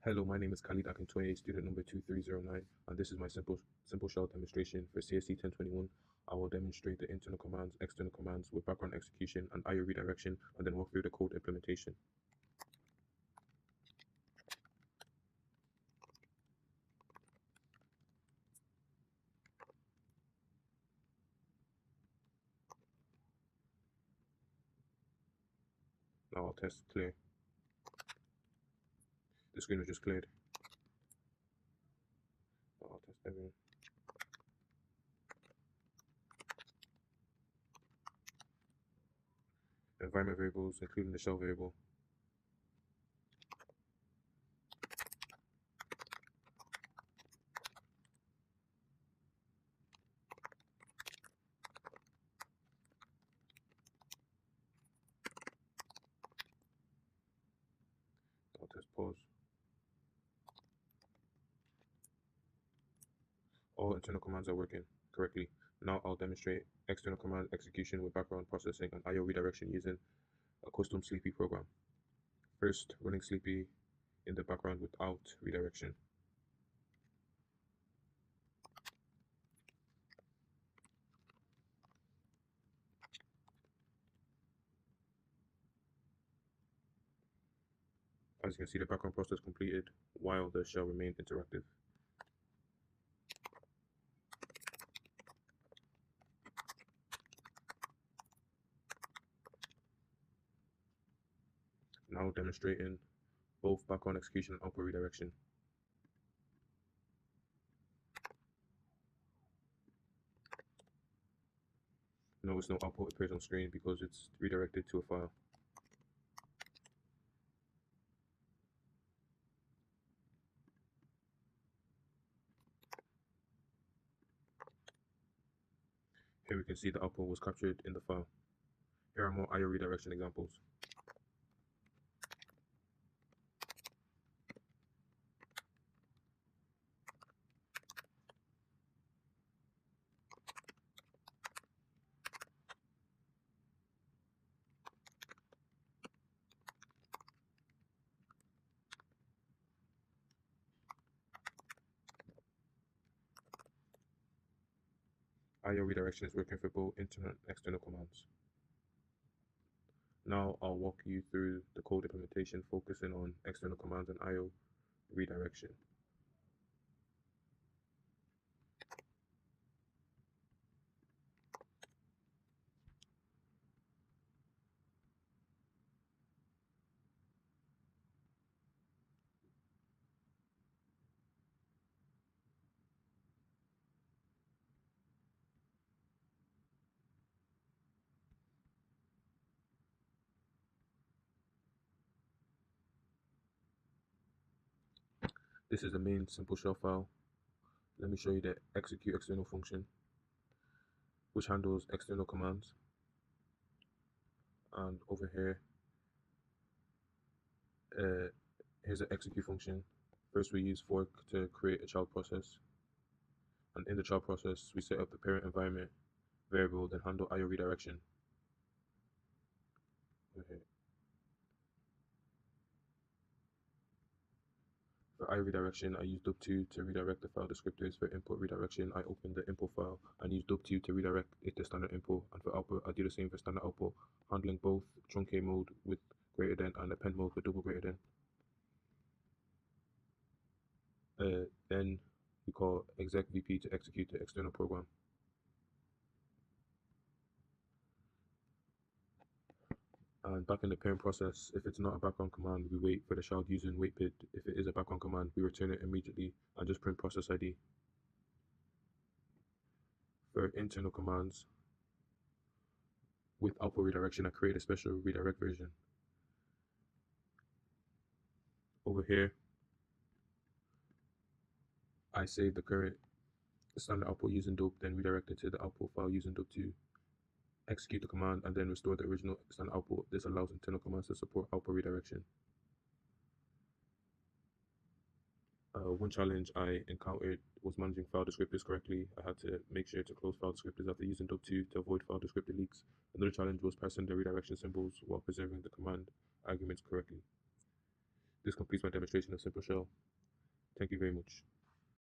Hello, my name is Khalid Akintoye, student number 2309, and this is my SimpleShell demonstration for CSC1021. I will demonstrate the internal commands, external commands with background execution and IO redirection, and then walk through the code implementation. Now I'll test clear. The screen was just cleared. Now I'll test everything. Environment variables, including the shell variable. I'll test pause. All internal commands are working correctly. Now I'll demonstrate external command execution with background processing and IO redirection using a custom Sleepy program. First, running Sleepy in the background without redirection. As you can see, the background process completed while the shell remained interactive. Now demonstrating both background execution and output redirection. Notice no output appears on screen because it's redirected to a file. Here we can see the output was captured in the file. Here are more IO redirection examples. IO redirection is working for both internal and external commands. Now I'll walk you through the code implementation focusing on external commands and IO redirection. This is the main SimpleShell file. Let me show you the execute external function, which handles external commands. And over here, here's the execute function. First, we use fork to create a child process. And in the child process, we set up the parent environment variable, then handle IO redirection. Okay. For IO redirection, I used dub2 to redirect the file descriptors. For input redirection, I opened the input file and used dub2 to redirect it to standard input. And for output, I do the same for standard output, handling both truncate mode with greater than and append mode with double greater than. Then we call exec VP to execute the external program. And back in the parent process, if it's not a background command, we wait for the child using waitpid. If it is a background command, we return it immediately and just print process ID. For internal commands, with output redirection, I create a special redirect version. Over here, I save the current standard output using dope, then redirect it to the output file using dope to execute the command and then restore the original standard output. This allows internal commands to support output redirection. One challenge I encountered was managing file descriptors correctly. I had to make sure to close file descriptors after using dope2 to avoid file descriptor leaks. Another challenge was parsing the redirection symbols while preserving the command arguments correctly. This completes my demonstration of SimpleShell. Thank you very much.